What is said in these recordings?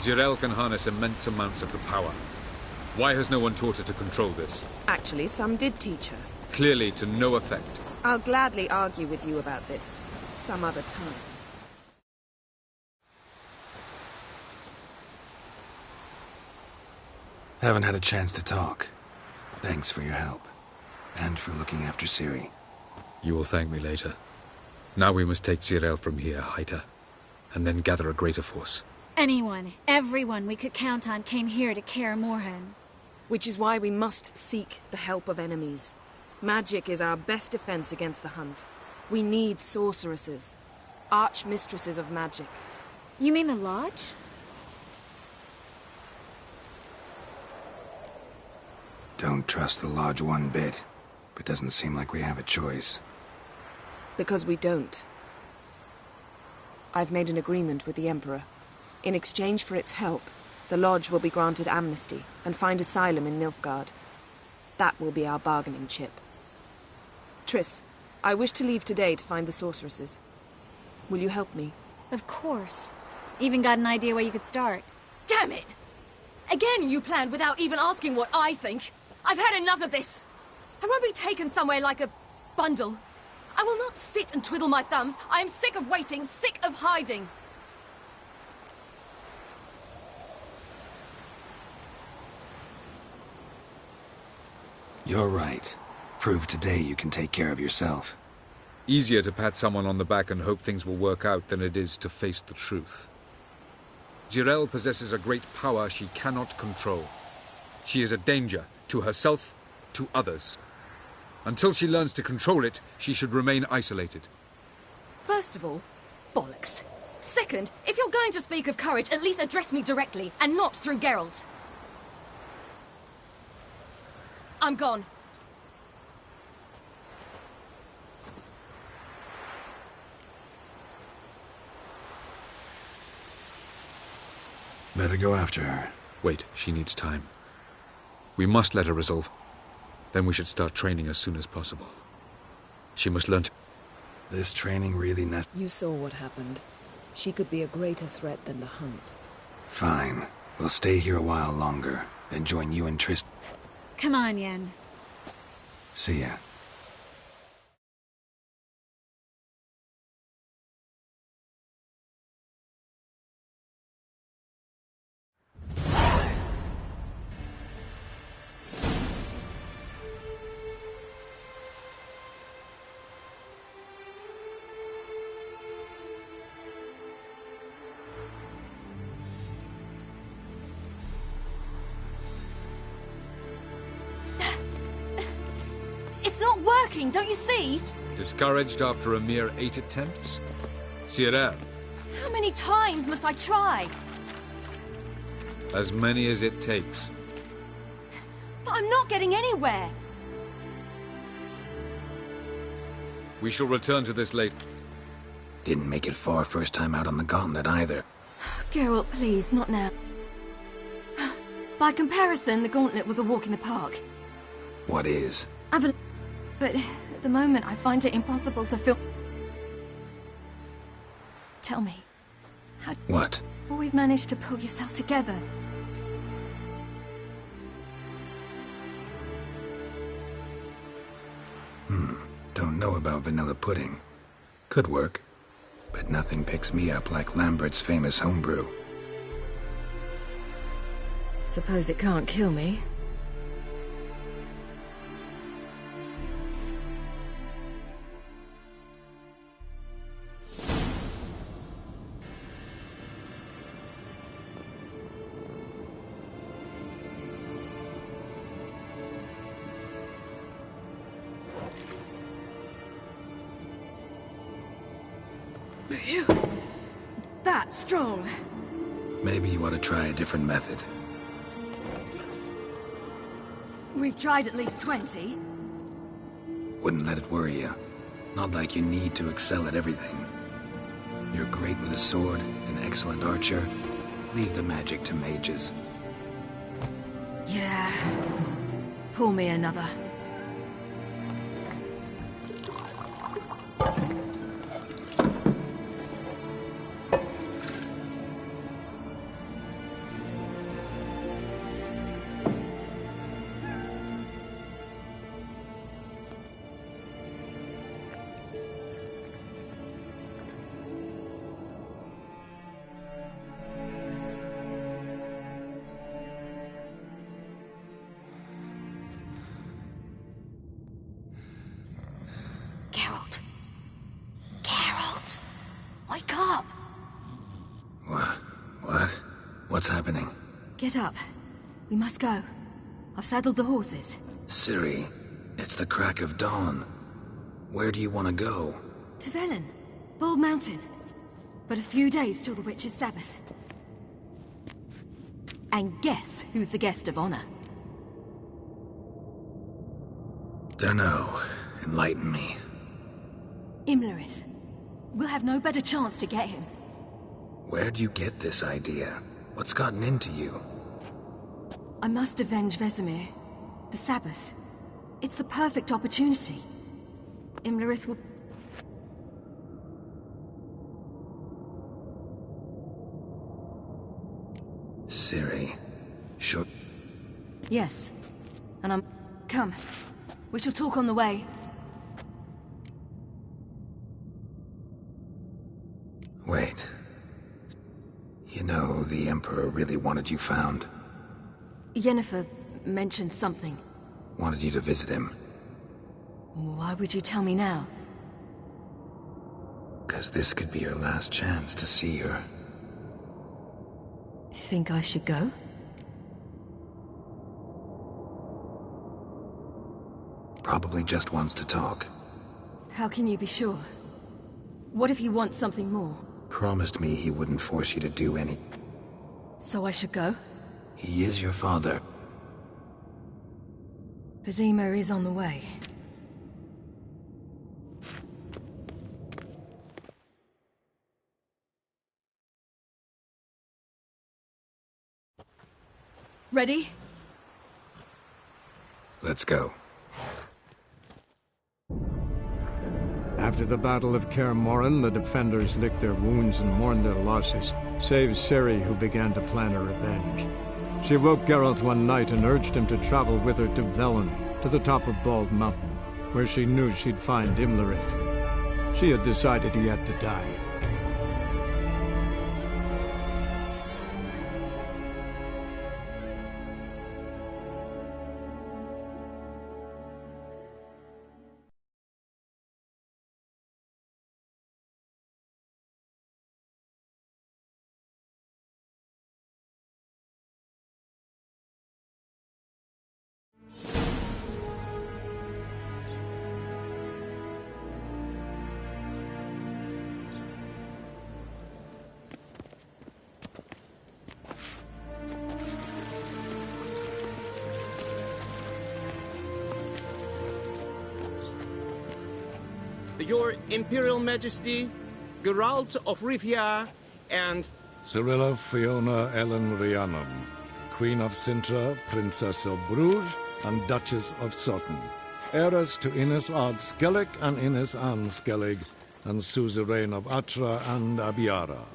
Jirel can harness immense amounts of the power. Why has no one taught her to control this? Actually, some did teach her. Clearly to no effect. I'll gladly argue with you about this some other time. Haven't had a chance to talk. Thanks for your help. And for looking after Ciri. You will thank me later. Now we must take Jirel from here, hide her, and then gather a greater force. Anyone, everyone we could count on came here to Kaer Morhen. Which is why we must seek the help of enemies. Magic is our best defense against the hunt. We need sorceresses. Archmistresses of magic. You mean the Lodge? Don't trust the Lodge one bit, but doesn't seem like we have a choice. Because we don't. I've made an agreement with the Emperor. In exchange for its help, the Lodge will be granted amnesty and find asylum in Nilfgaard. That will be our bargaining chip. Triss, I wish to leave today to find the sorceresses. Will you help me? Of course. Even got an idea where you could start. Damn it! Again you planned without even asking what I think. I've had enough of this. I won't be taken somewhere like a bundle. I will not sit and twiddle my thumbs. I am sick of waiting, sick of hiding. You're right. Prove today you can take care of yourself. Easier to pat someone on the back and hope things will work out than it is to face the truth. Jirel possesses a great power she cannot control. She is a danger to herself, to others. Until she learns to control it, she should remain isolated. First of all, bollocks. Second, if you're going to speak of courage, at least address me directly, and not through Geralt. I'm gone. Better go after her. Wait, she needs time. We must let her resolve. Then we should start training as soon as possible. She must learn to... This training really You saw what happened. She could be a greater threat than the hunt. Fine. We'll stay here a while longer, then join you and Triss. Come on, Yen. See ya. It's not working, don't you see? Discouraged after a mere 8 attempts? Jirel, How many times must I try? as many as it takes. But I'm not getting anywhere. We shall return to this later. Didn't make it far first time out on the gauntlet either. Geralt, please, not now. By comparison, the gauntlet was a walk in the park. What is? But at the moment, I find it impossible to feel... Tell me, how do What? you always manage to pull yourself together? Don't know about vanilla pudding. Could work. But nothing picks me up like Lambert's famous homebrew. Suppose it can't kill me. That's strong. Maybe you ought to try a different method. We've tried at least 20. Wouldn't let it worry you. Not like you need to excel at everything. You're great with a sword, an excellent archer. Leave the magic to mages. Yeah. Pull me another. What's happening? Get up. We must go. I've saddled the horses. Ciri, it's the crack of dawn. Where do you want to go? To Velen. Bald Mountain. But a few days till the Witch's Sabbath. And guess who's the guest of honor? Dunno. Enlighten me. Imlerith. We'll have no better chance to get him. Where'd you get this idea? What's gotten into you? I must avenge Vesemir. The Sabbath. It's the perfect opportunity. Imlerith will... Ciri. Sure. Yes. And I'm... Come. We shall talk on the way. Wait. You know, the Emperor really wanted you found. Yennefer mentioned something. Wanted you to visit him. Why would you tell me now? 'Cause this could be your last chance to see her. Think I should go? Probably just wants to talk. How can you be sure? What if he wants something more? Promised me he wouldn't force you to do any... So I should go? He is your father. Vesemir is on the way. Ready? Let's go. After the Battle of Kaer Morhen, the defenders licked their wounds and mourned their losses, save Ciri, who began to plan her revenge. She woke Geralt one night and urged him to travel with her to Velen, to the top of Bald Mountain, where she knew she'd find Imlerith. She had decided he had to die. Your Imperial Majesty, Geralt of Rivia, and... Cirilla Fiona Ellen Rhiannon, Queen of Sintra, Princess of Bruges, and Duchess of Sutton. Heiress to Innis Ard Skellig and Innis Anne Skellig, and suzerain of Atra and Abiara.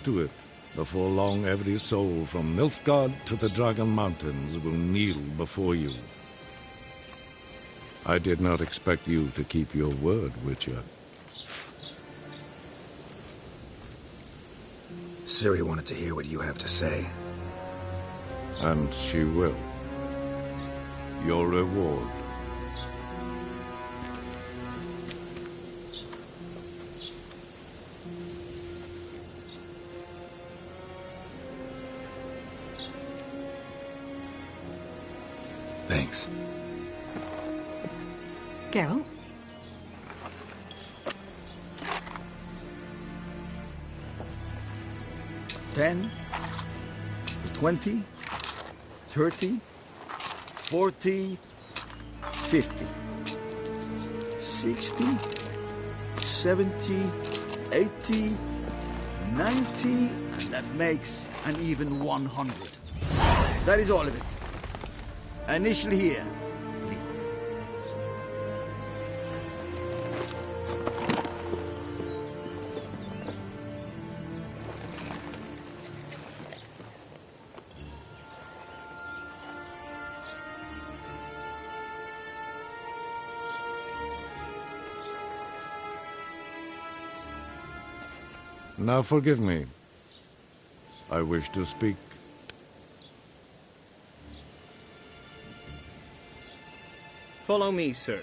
to it. Before long, every soul from Nilfgaard to the Dragon Mountains will kneel before you. I did not expect you to keep your word, Witcher. Ciri wanted to hear what you have to say. And she will. Your reward. Thanks. Geralt? 10, 20, 30, 40, 50, 60, 70, 80, 90, and that makes an even 100. That is all of it. Initially here, please. Now forgive me. I wish to speak. Follow me, sir.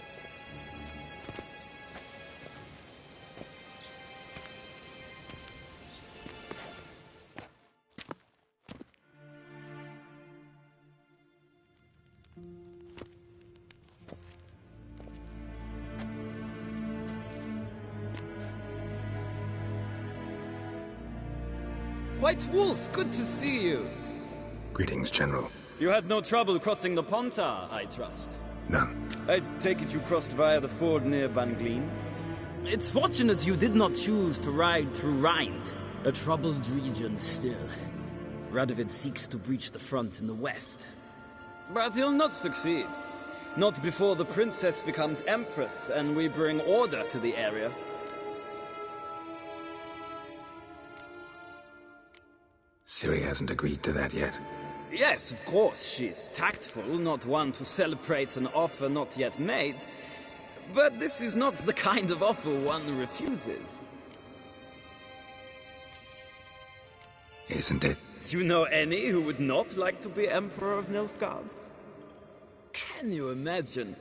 White Wolf, good to see you. Greetings, General. You had no trouble crossing the Pontar, I trust. None. I take it you crossed via the ford near Banglin? It's fortunate you did not choose to ride through Rind, a troubled region still. Radovid seeks to breach the front in the west. But he'll not succeed. Not before the princess becomes empress and we bring order to the area. Ciri hasn't agreed to that yet. Yes, of course, she's tactful, not one to celebrate an offer not yet made. But this is not the kind of offer one refuses. Isn't it? Do you know any who would not like to be Emperor of Nilfgaard? Can you imagine?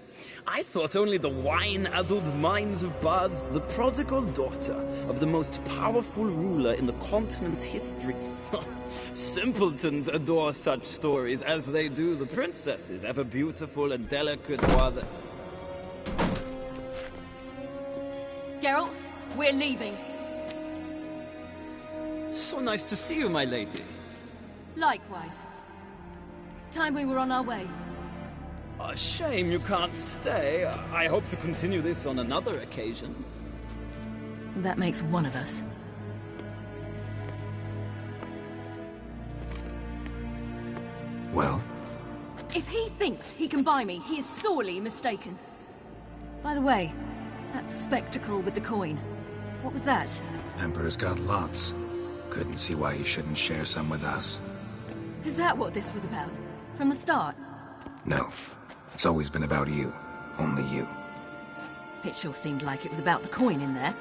I thought only the wine-addled minds of bards, the prodigal daughter of the most powerful ruler in the continent's history. Simpletons adore such stories as they do the princesses, ever beautiful and delicate while the... Geralt, we're leaving. So nice to see you, my lady. Likewise. Time we were on our way. A shame you can't stay. I hope to continue this on another occasion. That makes one of us. Well? If he thinks he can buy me, he is sorely mistaken. By the way, that spectacle with the coin, what was that? Emperor's got lots. Couldn't see why he shouldn't share some with us. Is that what this was about? From the start? No. It's always been about you. Only you. It sure seemed like it was about the coin in there.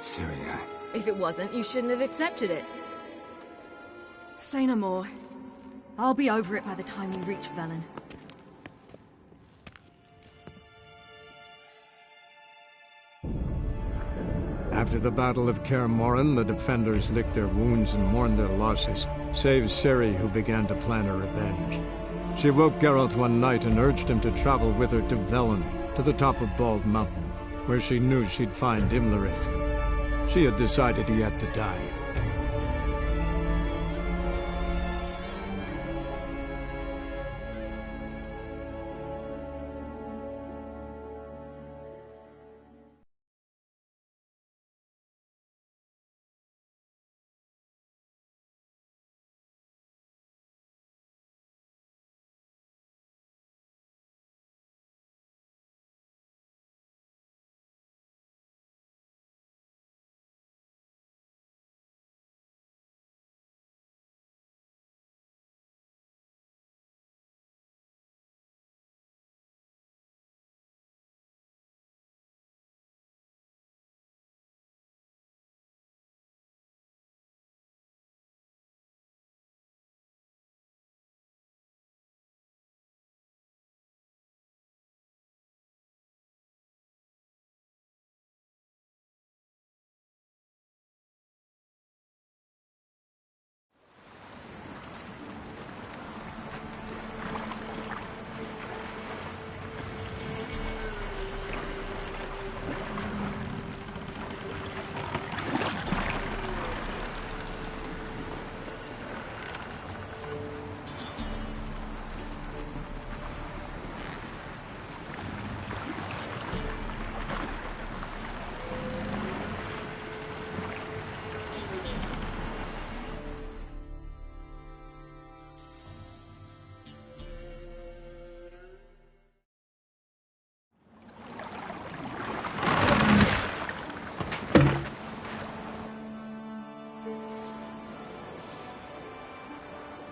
Ciri, If it wasn't, you shouldn't have accepted it. Say no more. I'll be over it by the time we reach Velen. After the Battle of Kaer Morhen, the defenders licked their wounds and mourned their losses, save Ciri, who began to plan a revenge. She woke Geralt one night and urged him to travel with her to Velen, to the top of Bald Mountain, where she knew she'd find Imlerith. She had decided he had to die.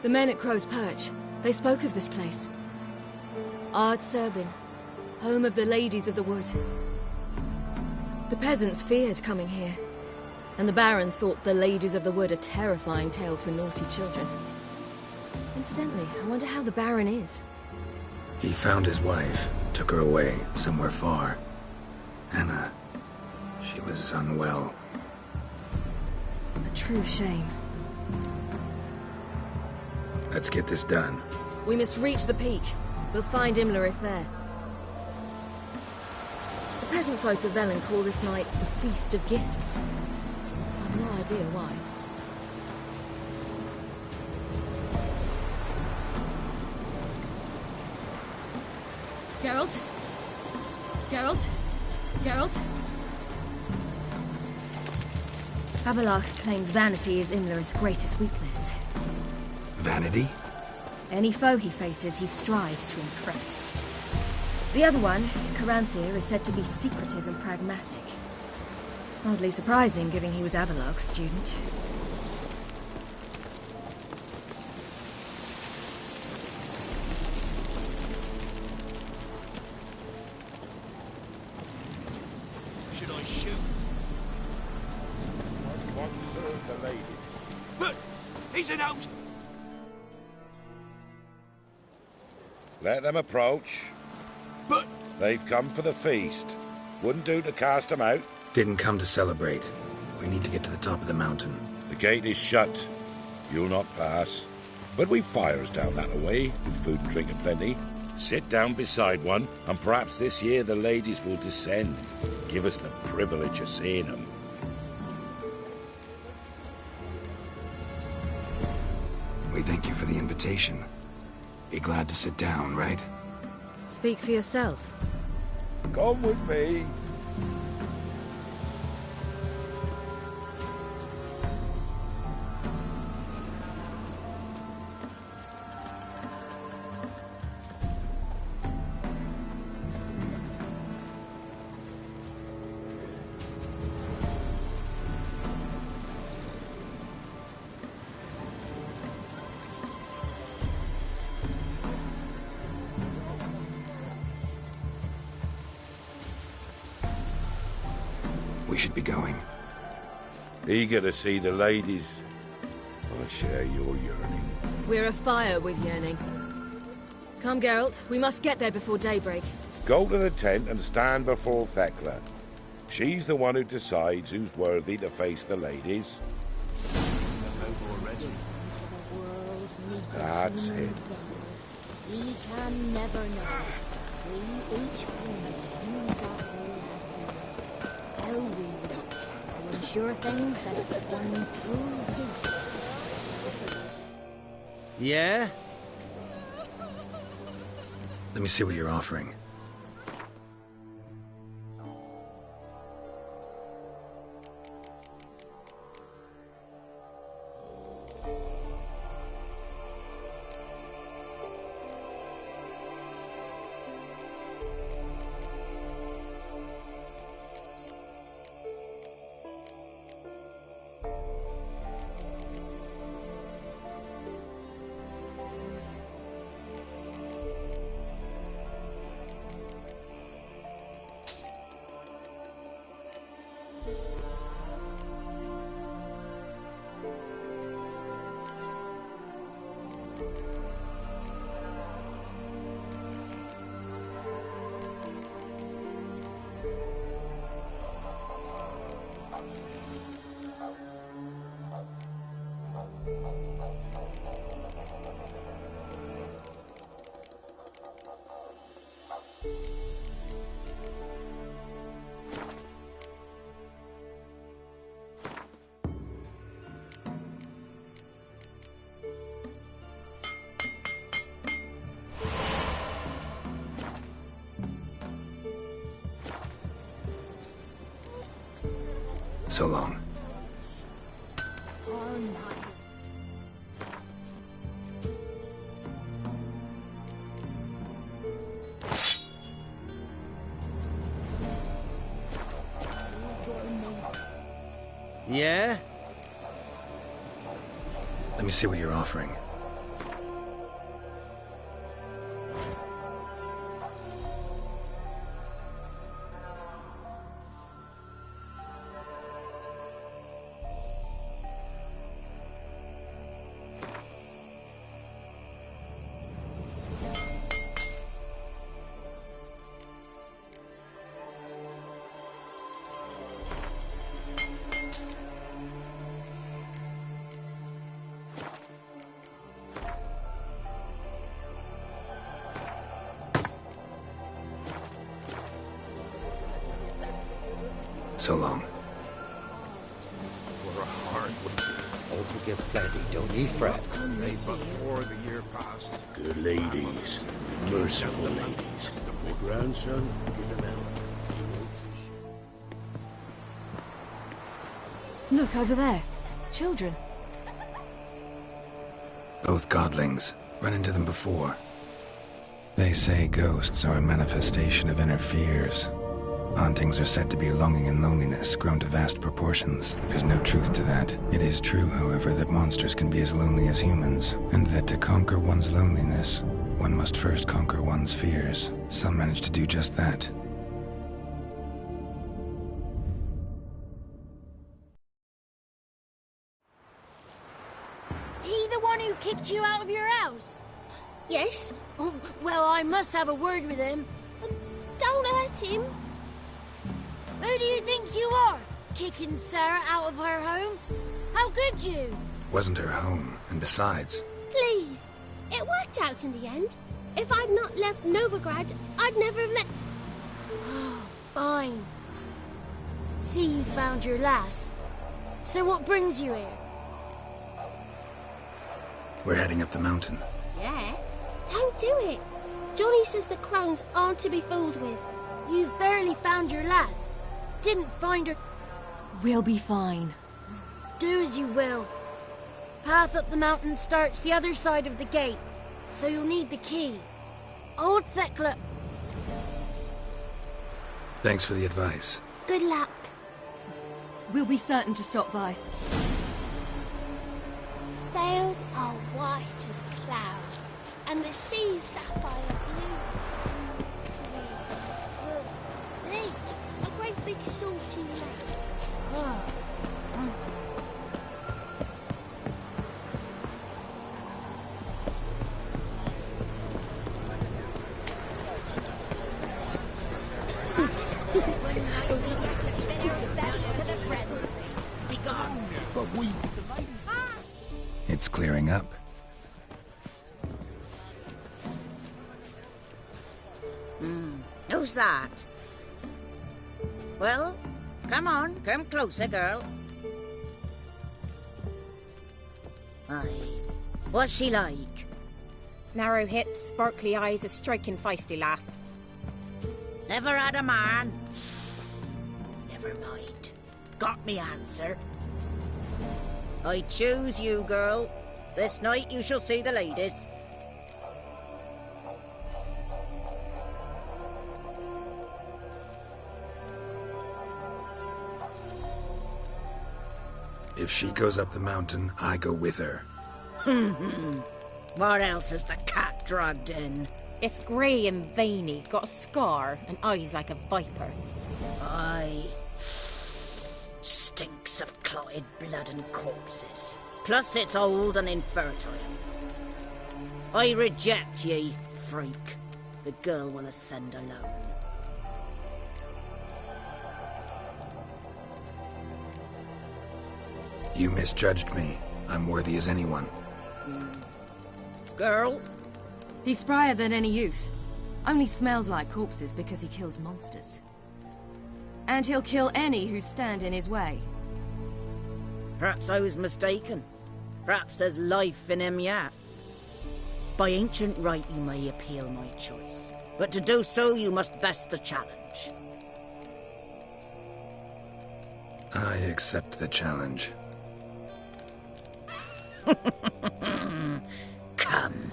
The men at Crow's Perch, they spoke of this place. Ard Serbin, home of the Ladies of the Wood. The peasants feared coming here, and the Baron thought the Ladies of the Wood a terrifying tale for naughty children. Incidentally, I wonder how the Baron is. He found his wife, took her away, somewhere far. Anna, she was unwell. A true shame. Let's get this done. We must reach the peak. We'll find Imlerith there. The peasant folk of Velen call this night the Feast of Gifts. I've no idea why. Geralt? Geralt? Geralt? Avalach claims vanity is Imlerith's greatest weakness. Vanity? Any foe he faces, he strives to impress. The other one, Caranthir, is said to be secretive and pragmatic. Hardly surprising, given he was Avalach's student. Should I shoot? I want to serve the ladies. But he's announced. Let them approach. But They've come for the feast. Wouldn't do to cast them out. Didn't come to celebrate. We need to get to the top of the mountain. The gate is shut. You'll not pass. But we've fires down that way, with food and drink aplenty. Sit down beside one, and perhaps this year the ladies will descend. Give us the privilege of seeing them. We thank you for the invitation. Be glad to sit down, right? Speak for yourself. Come with me. We should be going. Eager to see the ladies. I share your yearning. We're afire with yearning. Come, Geralt. We must get there before daybreak. Go to the tent and stand before Thekla. She's the one who decides who's worthy to face the ladies. That's it. We can never know. We each will use that will as we how we will to ensure things that it's one true use. Yeah? Let me see what you're offering. So long. Yeah? Let me see what you're offering. so long. For a hard winter. All to give plenty, don't ye fret. They before the year passed. Good ladies, merciful ladies. My grandson, give him health. Look, over there. Children. Both godlings. Run into them before. They say ghosts are a manifestation of inner fears. Hauntings are said to be longing and loneliness grown to vast proportions. There's no truth to that. It is true, however, that monsters can be as lonely as humans, and that to conquer one's loneliness, one must first conquer one's fears. Some manage to do just that. He the one who kicked you out of your house? Yes. Oh, well, I must have a word with him. Don't hurt him. Who do you think you are? Kicking Sarah out of her home? How could you? Wasn't her home, and besides... Please. It worked out in the end. If I'd not left Novigrad, I'd never have met... Fine. See, you found your lass. So what brings you here? We're heading up the mountain. Yeah? Don't do it. Johnny says the crowns aren't to be fooled with. You've barely found your lass. Didn't find her... We'll be fine. Do as you will. Path up the mountain starts the other side of the gate, so you'll need the key. Old Thekla... Thanks for the advice. Good luck. We'll be certain to stop by. Sails are white as clouds, and the sea's sapphire blue. See, a great big salty lake. Oh. It's clearing up. Who's that? Well, come on, come closer, girl. Aye. What's she like? Narrow hips, sparkly eyes, a striking feisty lass. Never had a man? Never mind. Got me answer. I choose you, girl. This night you shall see the ladies. If she goes up the mountain, I go with her. What else has the cat dragged in? It's grey and veiny, got a scar, and eyes like a viper. Aye. Stinks of clotted blood and corpses. Plus it's old and infertile. I reject ye, freak. The girl will ascend alone. You misjudged me. I'm worthy as anyone. Girl? He's sprier than any youth. Only smells like corpses because he kills monsters. And he'll kill any who stand in his way. Perhaps I was mistaken. Perhaps there's life in him yet. By ancient right you may appeal my choice. But to do so you must best the challenge. I accept the challenge. Come.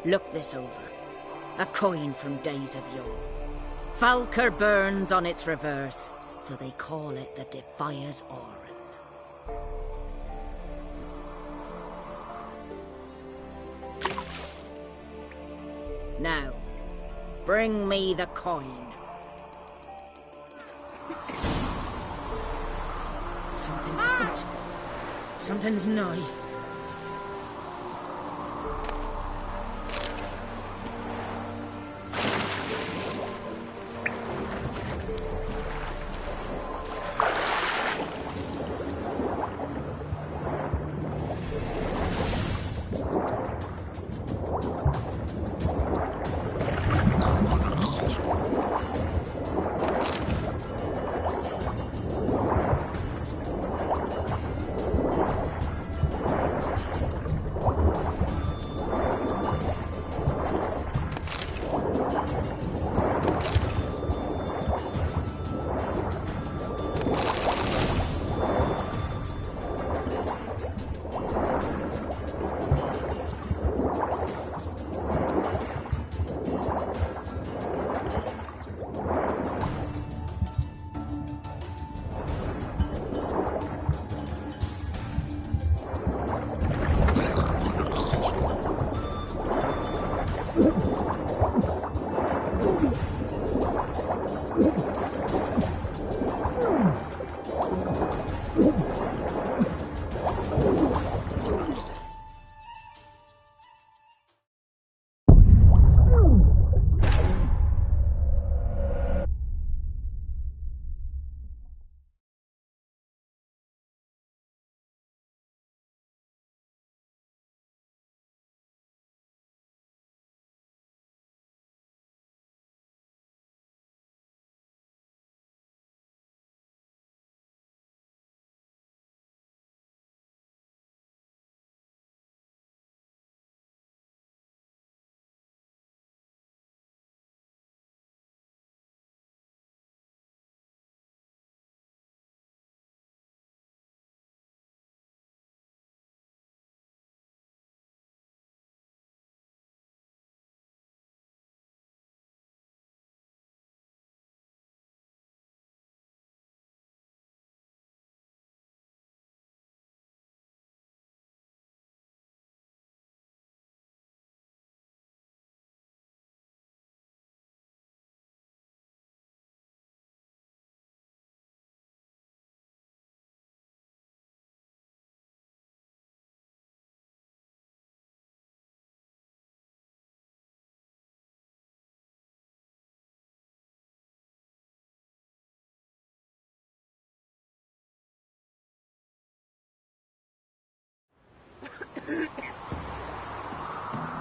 Look this over. A coin from days of yore. Falker burns on its reverse, so they call it the Defier's Oran. Now, bring me the coin. Something's afoot. Something's nigh.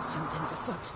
Something's afoot.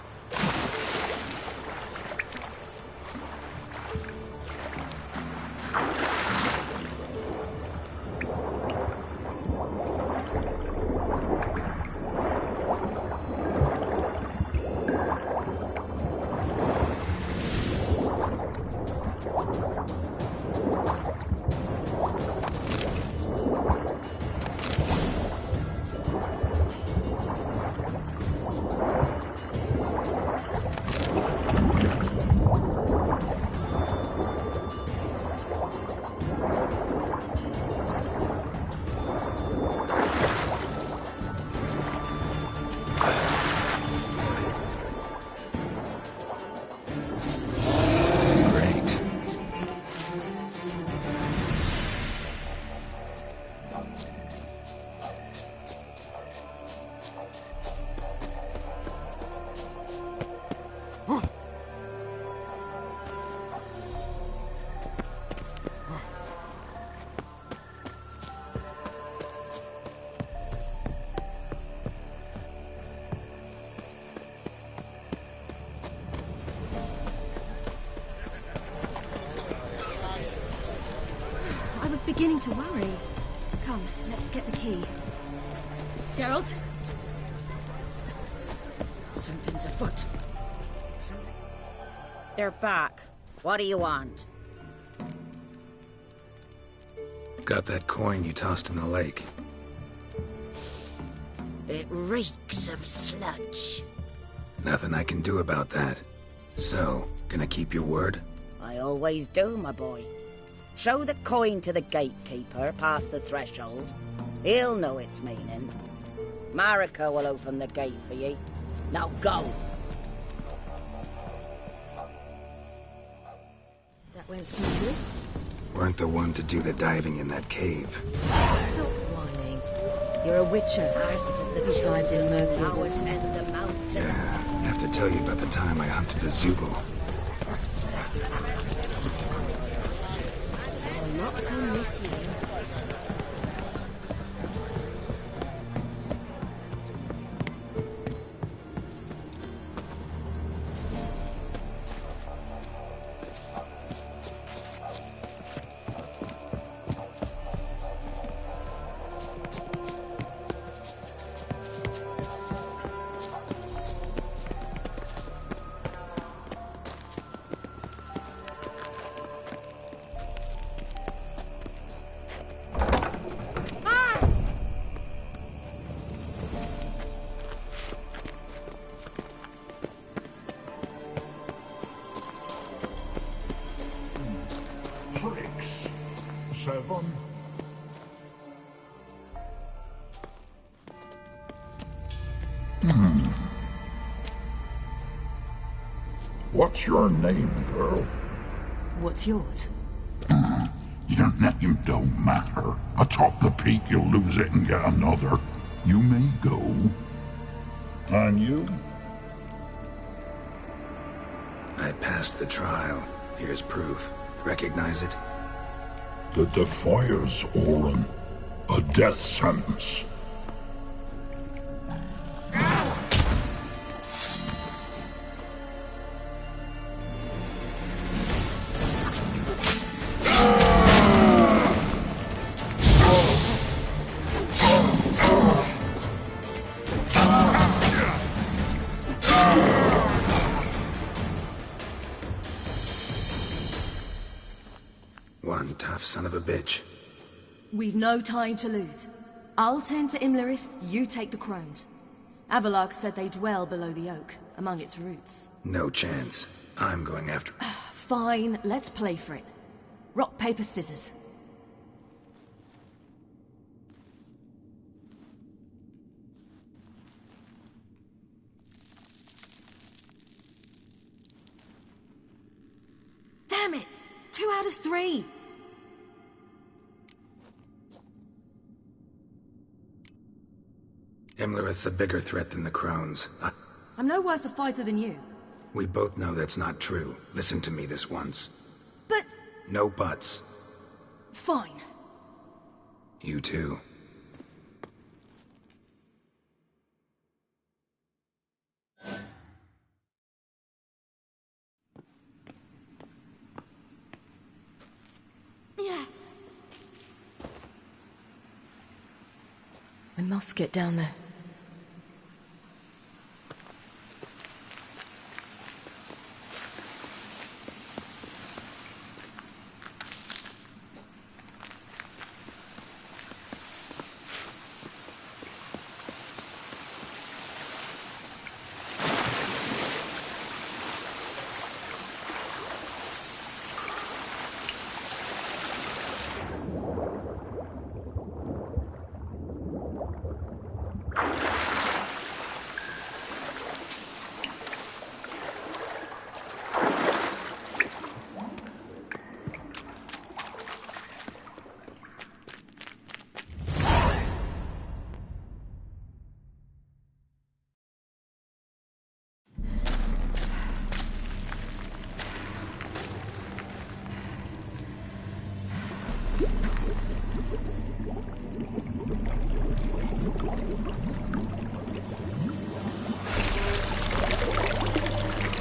I was beginning to worry. Come, let's get the key. Geralt? Something's afoot. They're back. What do you want? Got that coin you tossed in the lake. It reeks of sludge. Nothing I can do about that. So, gonna keep your word? I always do, my boy. Show the coin to the gatekeeper past the threshold. He'll know its meaning. Marika will open the gate for ye. Now go! That went smoothly. Weren't the one to do the diving in that cave. Stop whining. You're a witcher. Who's dived in murky waters. Yeah, I have to tell you about the time I hunted a Zoogle. I'm not gonna miss you. What's your name, girl? What's yours? Your name don't matter. Atop the peak, you'll lose it and get another. You may go. And you? I passed the trial. Here's proof. Recognize it? The Defier's Orin. A death sentence. One tough son of a bitch. We've no time to lose. I'll tend to Imlerith, you take the crones. Avalark said they dwell below the oak, among its roots. No chance. I'm going after... Fine, let's play for it. Rock, paper, scissors. Damn it! 2 out of 3! Imlerith's a bigger threat than the crones. I'm no worse a fighter than you. We both know that's not true. Listen to me this once. But... No buts. Fine. You too. I must get down there.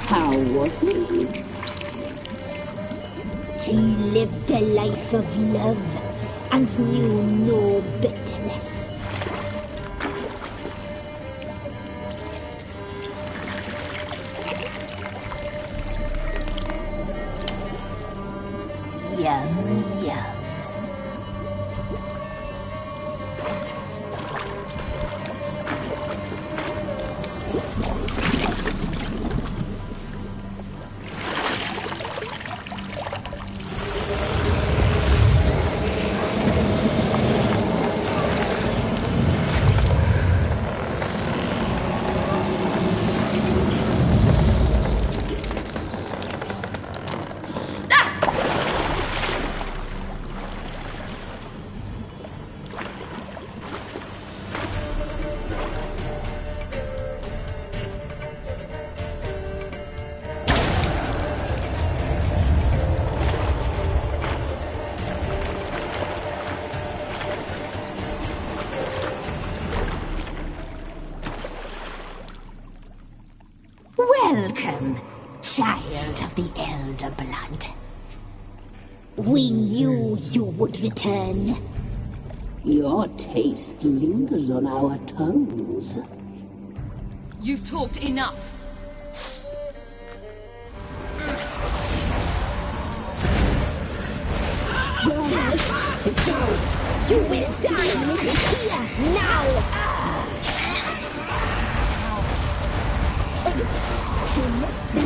How was he? He lived a life of love and knew no bitterness. Yum, yum. Welcome, child of the Elder Blood. We knew you would return. Your taste lingers on our tongues. You've talked enough. You will die here now! You must be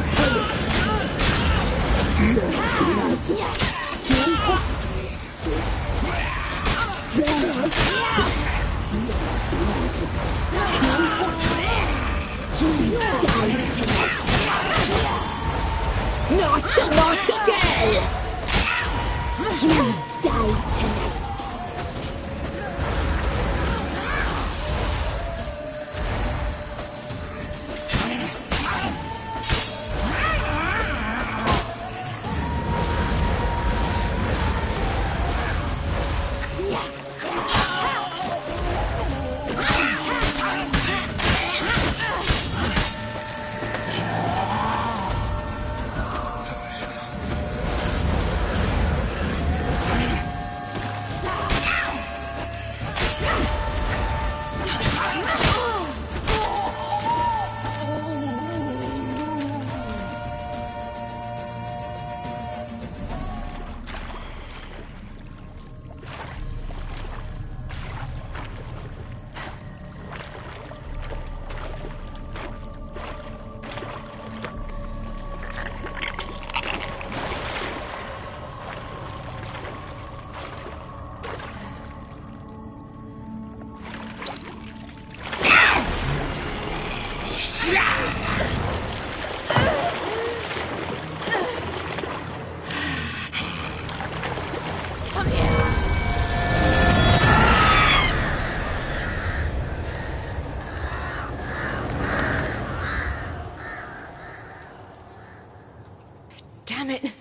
Naughty, naughty girl! You die tonight. Damn it!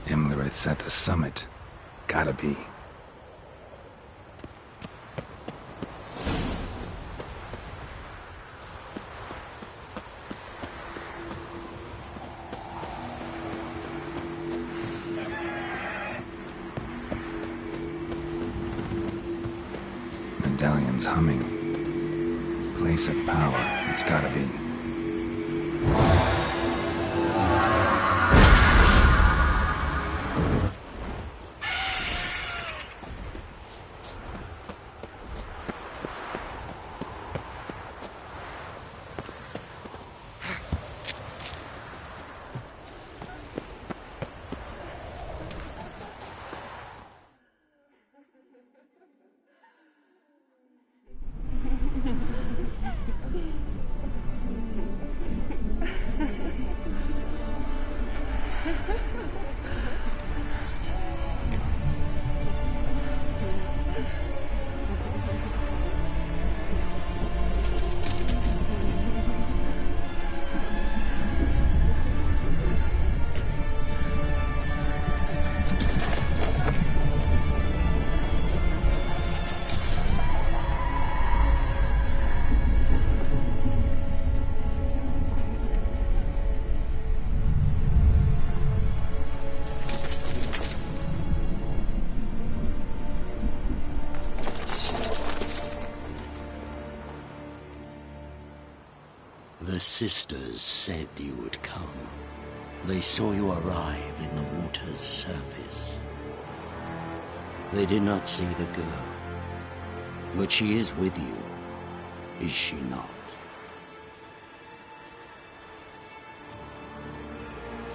Imlerit's at the summit. Gotta be. medallion's humming. Place of power, it's gotta be. The sisters said you would come. They saw you arrive in the water's surface. They did not see the girl. But she is with you, is she not?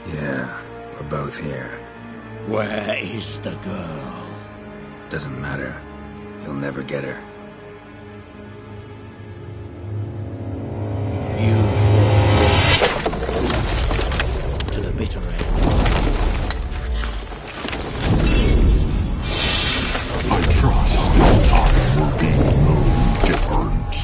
Yeah, we're both here. Where is the girl? Doesn't matter. You'll never get her. You fall to the bitter end. I trust this time will be no different.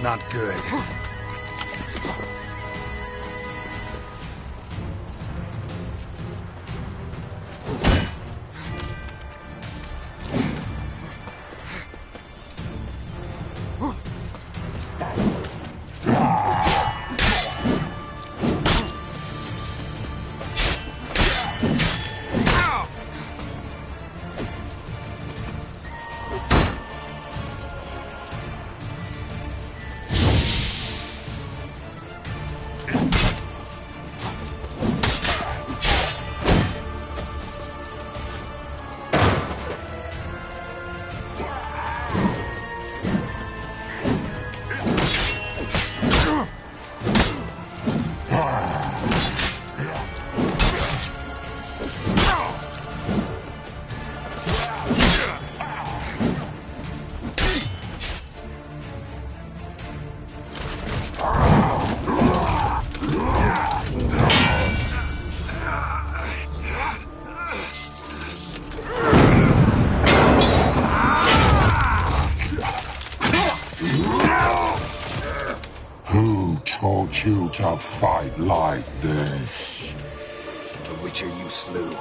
Not good. Who taught you to fight like this? The Witcher you slew.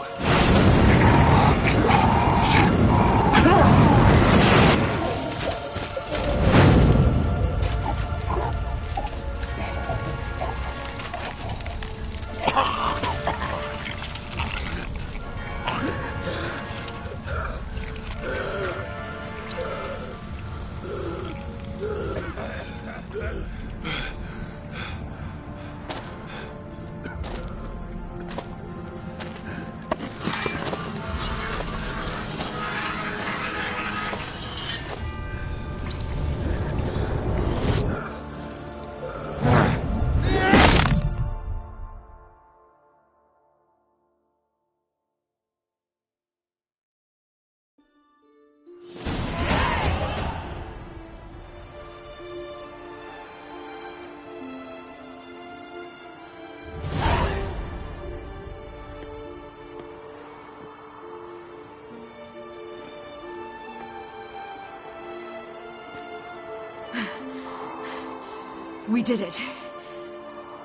We did it.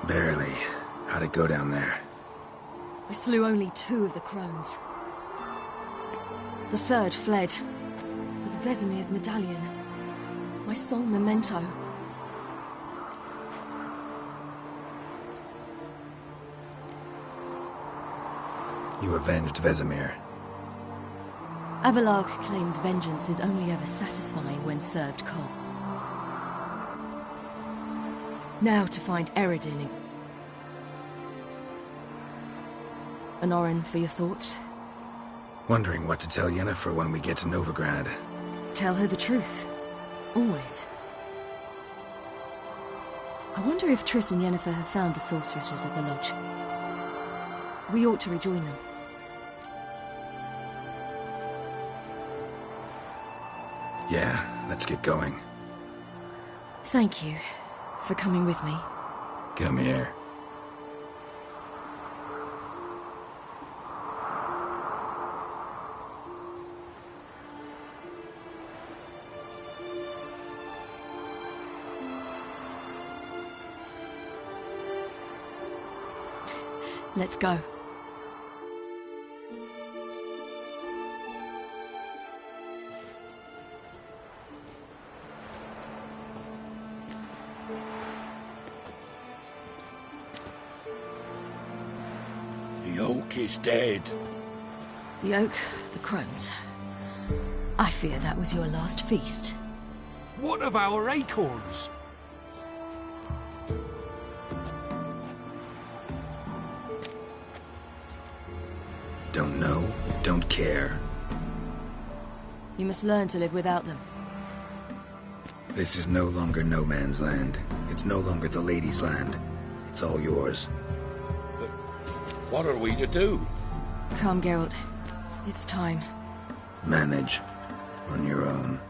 Barely. How'd it go down there? I slew only 2 of the crones. The 3rd fled with Vesemir's medallion. My sole memento. You avenged Vesemir. Avalark claims vengeance is only ever satisfying when served cold. Now to find Eredin. Honorin, for your thoughts? Wondering what to tell Yennefer when we get to Novigrad. Tell her the truth. Always. I wonder if Triss and Yennefer have found the sorceresses at the lodge. We ought to rejoin them. Yeah, let's get going. Thank you for coming with me. Come here. Let's go. The oak is dead. The oak, the crones. I fear that was your last feast. What of our acorns? Don't know, don't care. You must learn to live without them. This is no longer no man's land. It's no longer the lady's land. It's all yours. But what are we to do? Come, Geralt. It's time. Manage. On your own.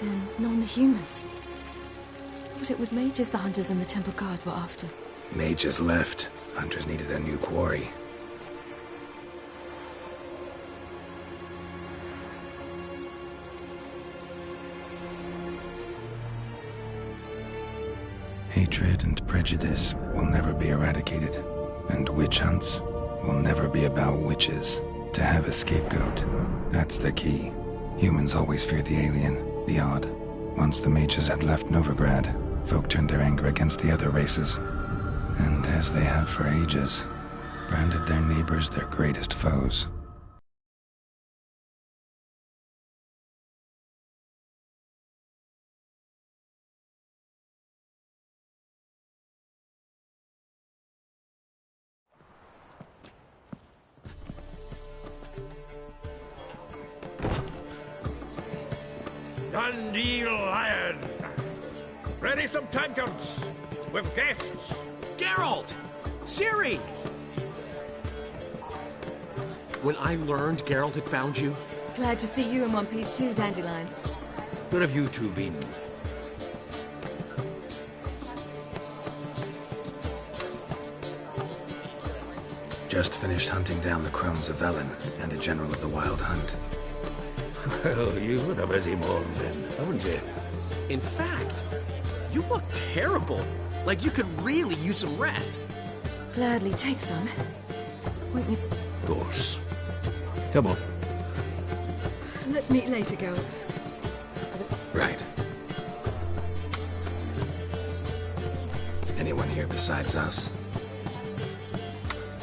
Then non-humans. But it was mages the hunters and the temple guard were after. Mages left. Hunters needed a new quarry. Hatred and prejudice will never be eradicated, and witch hunts will never be about witches. To have a scapegoat, that's the key. Humans always fear the alien, the odd. Once the mages had left Novigrad, folk turned their anger against the other races, and as they have for ages, branded their neighbors their greatest foes. Dundee Lion! Ready some tankards! With guests! Geralt! Ciri! When I learned Geralt had found you... Glad to see you in one piece too, Dandelion. Where have you two been? Just finished hunting down the crones of Velen and a general of the Wild Hunt. Well, you've had a busy morning then, haven't you? In fact, you look terrible. Like you could really use some rest. Gladly take some. Won't you? Of course. Come on. Let's meet later, Geralt. Right. Anyone here besides us?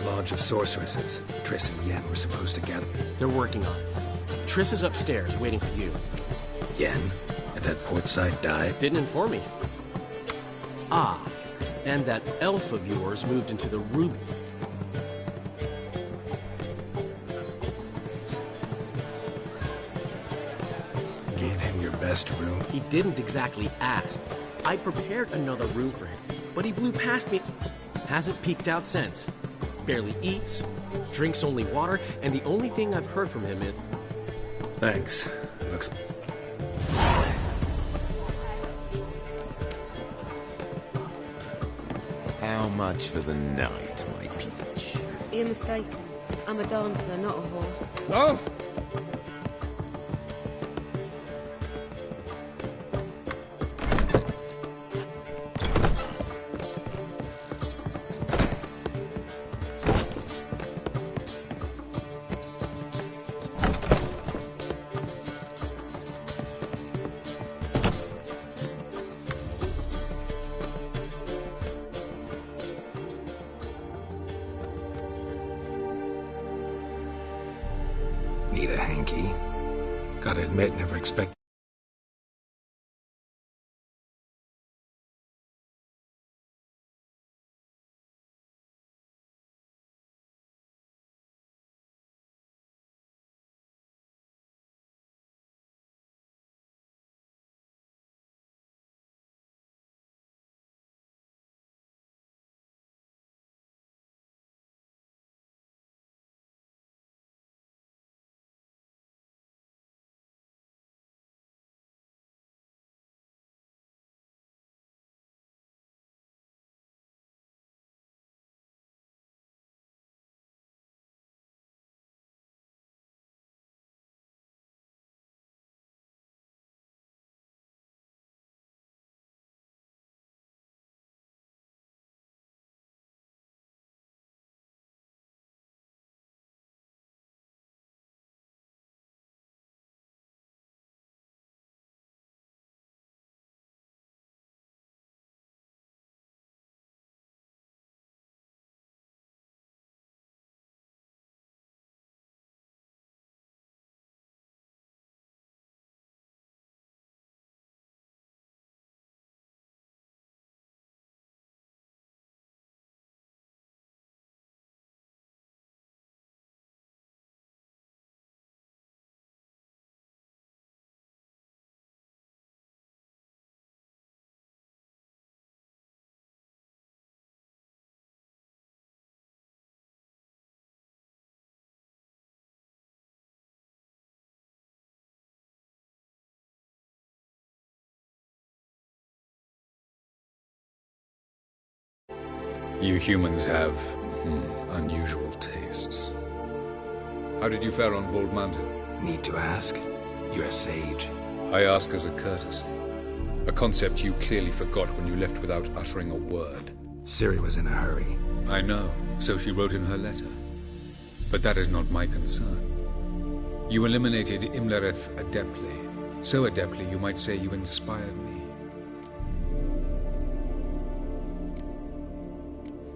Lodge of Sorceresses. Triss and Yen were supposed to gather. They're working on it. Triss is upstairs, waiting for you. Yen? At that portside dive? Didn't inform me. Ah, and that elf of yours moved into the Ruby. Gave him your best room? He didn't exactly ask. I prepared another room for him, but he blew past me. Hasn't peeked out since. Barely eats, drinks only water, and the only thing I've heard from him is... Thanks. Looks... How much for the night, my peach? You're mistaken. I'm a dancer, not a whore. Oh! Need a hanky? Gotta admit, never expected. You humans have unusual tastes. How did you fare on Bald Mountain? Need to ask? You're a sage. I ask as a courtesy. A concept you clearly forgot when you left without uttering a word. Ciri was in a hurry. I know, so she wrote in her letter. But that is not my concern. You eliminated Imlerith adeptly. So adeptly you might say you inspired me.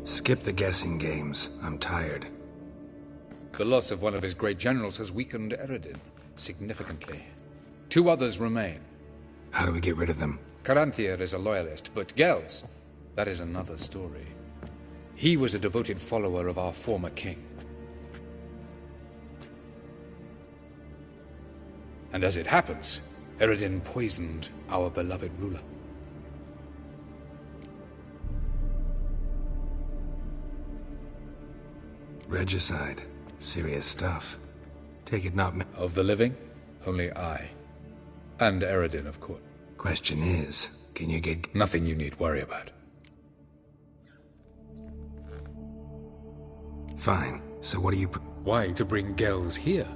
Skip the guessing games. I'm tired. The loss of one of his great generals has weakened Eredin significantly. 2 others remain. How do we get rid of them? Caranthir is a loyalist, but Gels, that is another story. He was a devoted follower of our former king. And as it happens, Eredin poisoned our beloved ruler. Regicide. Serious stuff. Take it not me. Of the living, only I. And Eredin, of course. Question is, can you get... Nothing you need worry about. Fine. So what do you... Why, to bring Gels here?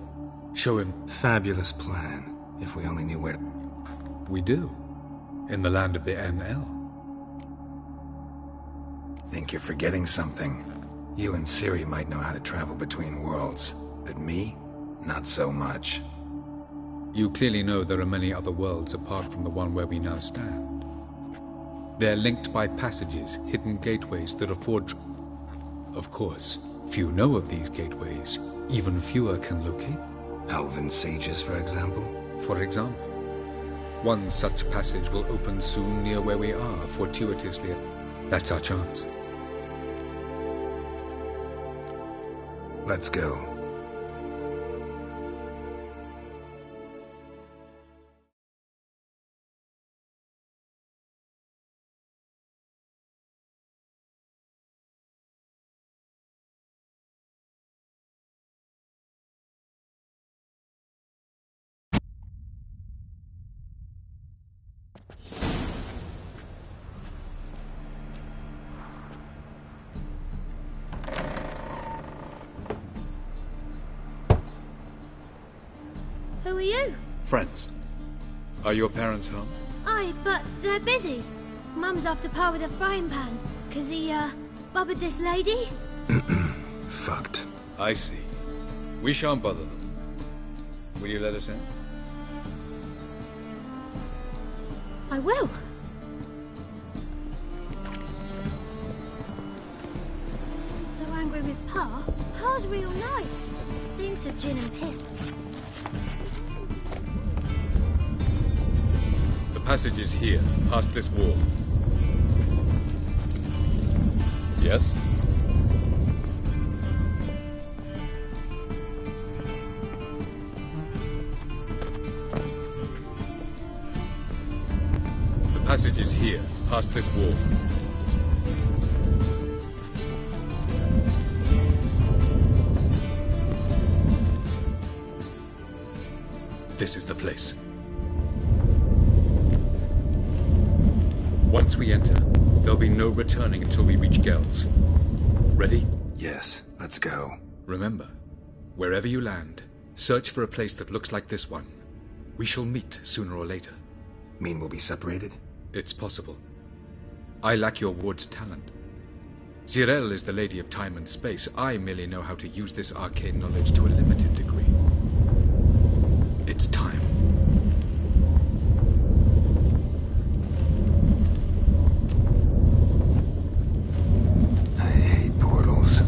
Show him... Fabulous plan. If we only knew where to... We do. In the land of the NL. Think you're forgetting something. You and Ciri might know how to travel between worlds, but me? Not so much. You clearly know there are many other worlds apart from the one where we now stand. They're linked by passages, hidden gateways that afford... Of course, few know of these gateways. Even fewer can locate. Elven sages, for example? For example. One such passage will open soon near where we are, fortuitously. That's our chance. Let's go. Who are you? Friends. Are your parents home? Aye, but they're busy. Mum's off to par with a frying pan, 'cause he, bobbered this lady? Fucked. I see. We shan't bother them. Will you let us in? I will. So angry with Pa? Pa's real nice. Stinks of gin and piss. The passage is here, past this wall. Yes? The passage is here, past this wall. This is the place. Once we enter, there'll be no returning until we reach Gel's. Ready? Yes, let's go. Remember, wherever you land, search for a place that looks like this one. We shall meet sooner or later. Mean we'll be separated? It's possible. I lack your ward's talent. Zirel is the lady of time and space. I merely know how to use this arcane knowledge to a limited degree. It's time. I hate portals.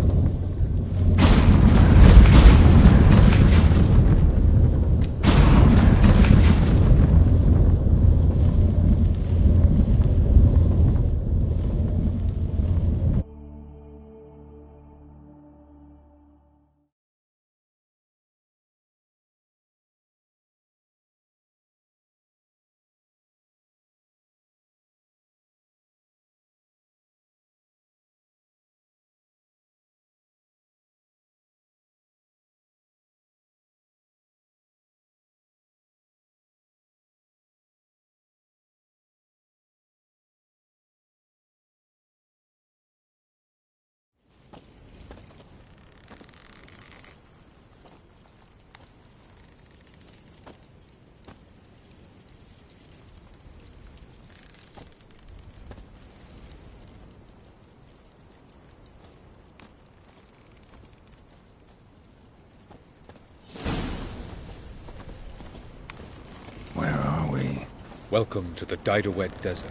Where are we? Welcome to the Didowet Desert.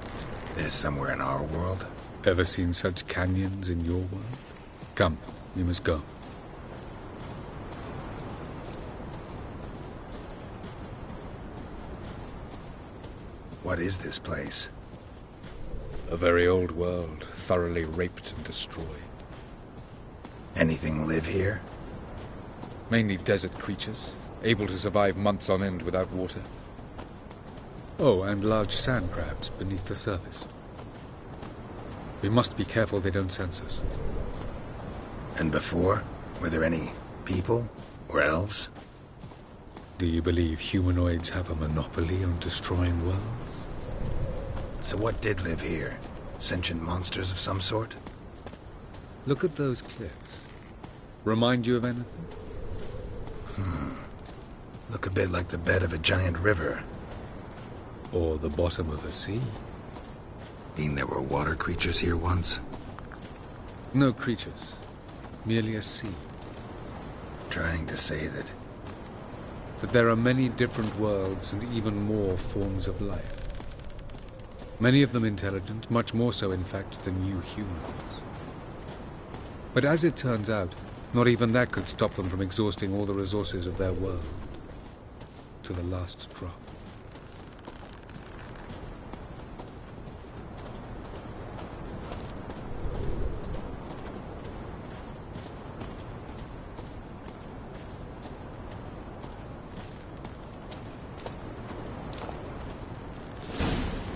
This somewhere in our world? Ever seen such canyons in your world? Come, we must go. What is this place? A very old world, thoroughly raped and destroyed. Anything live here? Mainly desert creatures, able to survive months on end without water. Oh, and large sand crabs beneath the surface. We must be careful they don't sense us. And before? Were there any people? Or elves? Do you believe humanoids have a monopoly on destroying worlds? So what did live here? Sentient monsters of some sort? Look at those cliffs. Remind you of anything? Look a bit like the bed of a giant river. Or the bottom of a sea. Mean there were water creatures here once? No creatures. Merely a sea. Trying to say that... That there are many different worlds and even more forms of life. Many of them intelligent, much more so, in fact, than you humans. But as it turns out, not even that could stop them from exhausting all the resources of their world. To the last drop.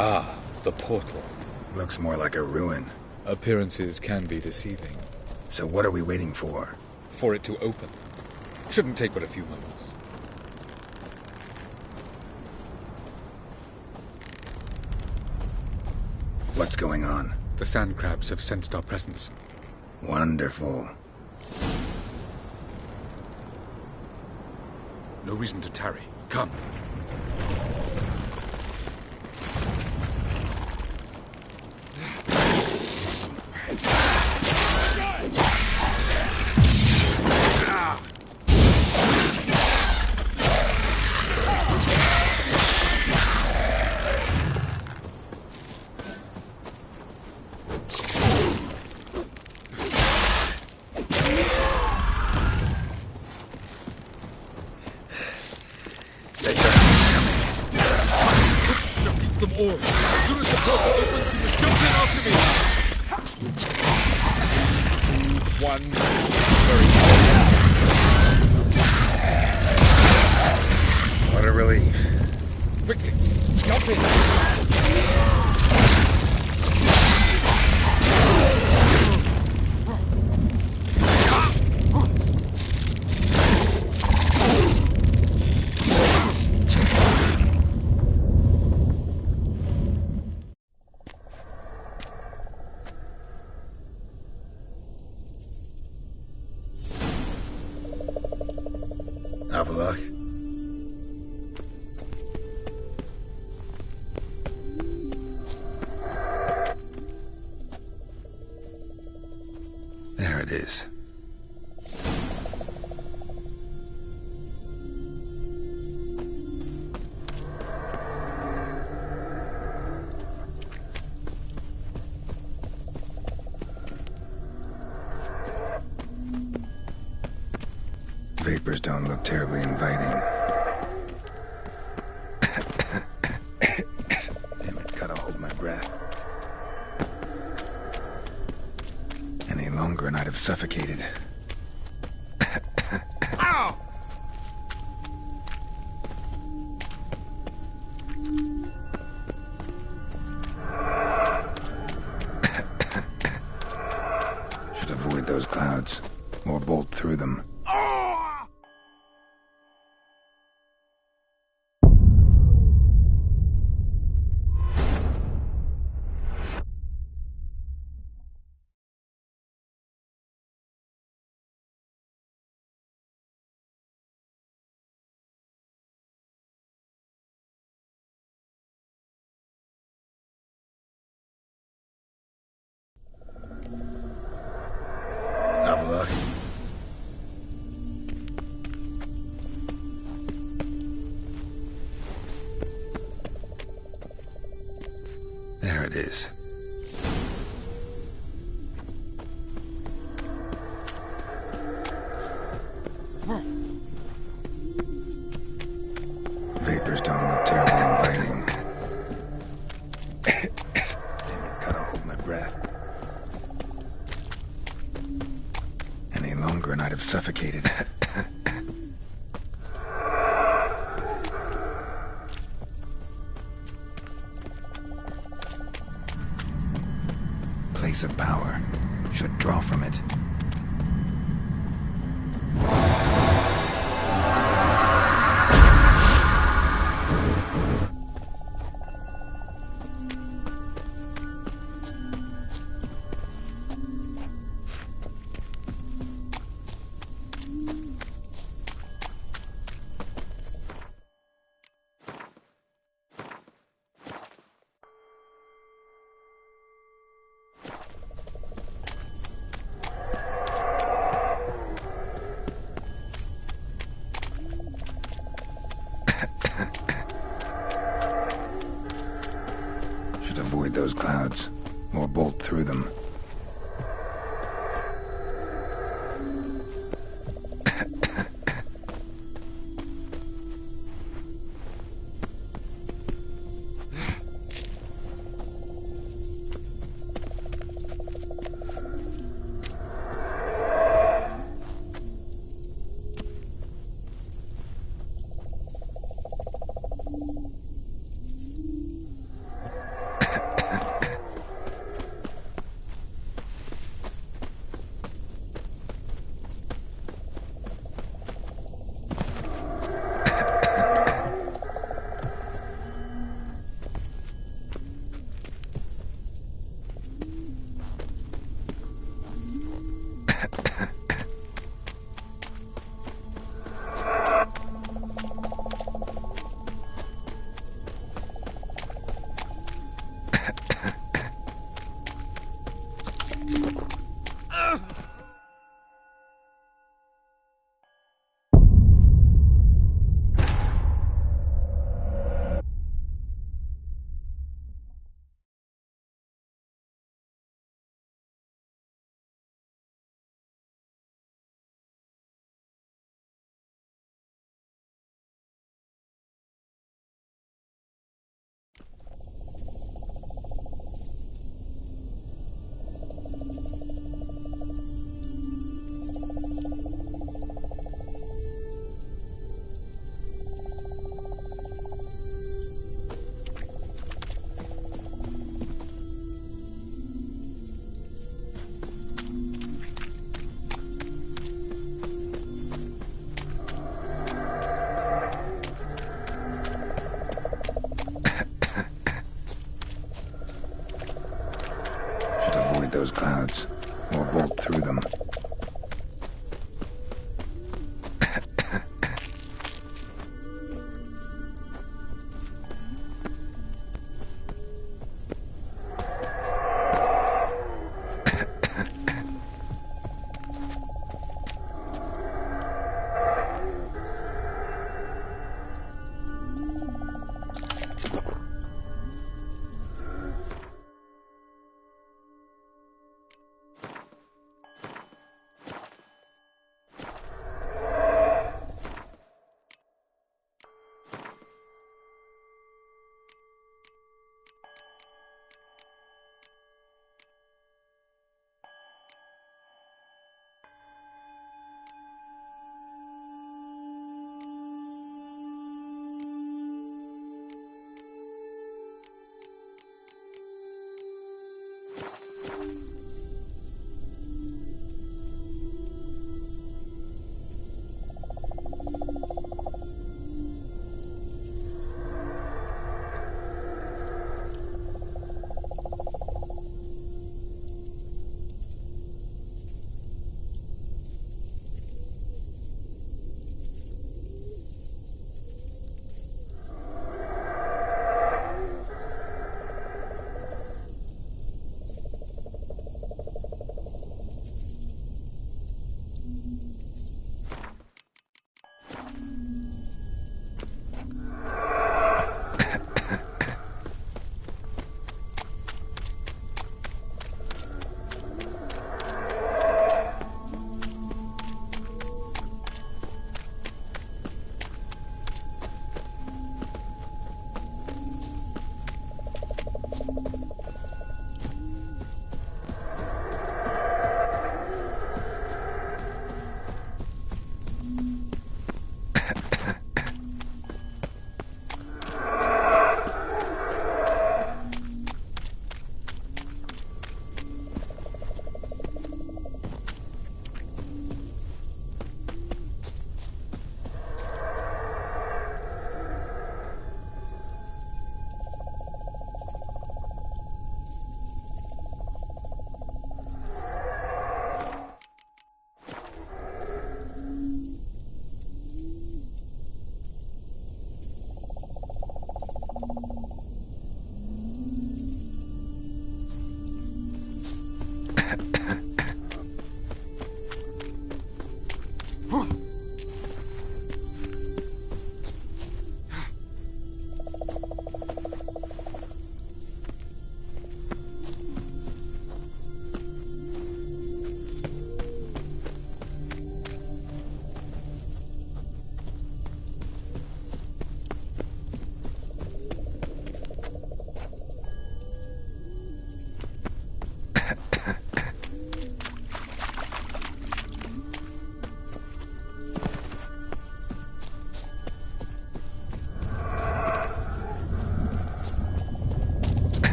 Ah, the portal. Looks more like a ruin. Appearances can be deceiving. So what are we waiting for? For it to open. Shouldn't take but a few moments. What's going on? The sand crabs have sensed our presence. Wonderful. No reason to tarry. Come. Them all. As soon as the portal opens, you must jump in after me. 2, 1. Very good. What a relief. Quickly, jump in. Have a look. There it is. Vapors don't look terribly inviting. Damn it, gotta hold my breath. Any longer and I'd have suffocated. Ow! Should avoid those clouds, or bolt through them. Have a look. There it is. Vapors don't look terribly inviting. Damn it, gotta hold my breath. Any longer and I'd have suffocated. Place of power. Should draw from it. Should avoid those clouds, or bolt through them. Those clouds, or bolt through them.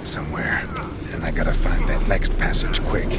somewhere, and I gotta find that next passage quick.